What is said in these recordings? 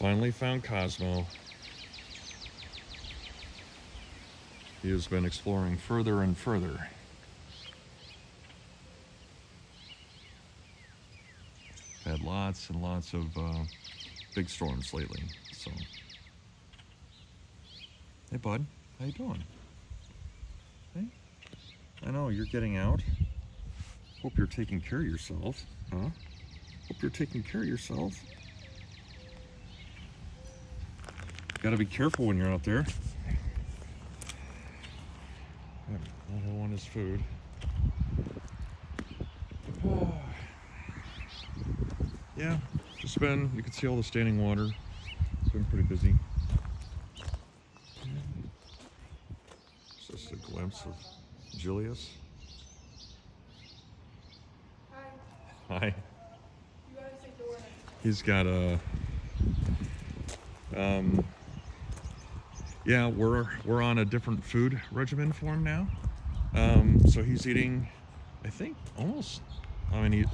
Finally found Cosmo. He has been exploring further and further. Had lots and lots of big storms lately, so. Hey bud, how you doing? Hey, I know you're getting out. Hope you're taking care of yourself, huh? Hope you're taking care of yourself. Gotta be careful when you're out there. I don't want his food. Yeah, just been, you can see all the standing water. It's been pretty busy. It's just a glimpse of Julius. Hi. He's got a, yeah, we're on a different food regimen for him now. So he's eating, I think, almost,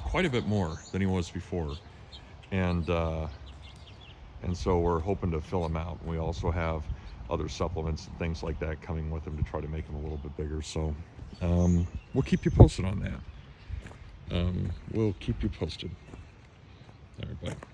quite a bit more than he was before. And so we're hoping to fill him out. We also have other supplements and things like that coming with him to try to make him a little bit bigger. So we'll keep you posted on that. We'll keep you posted. All right, bye.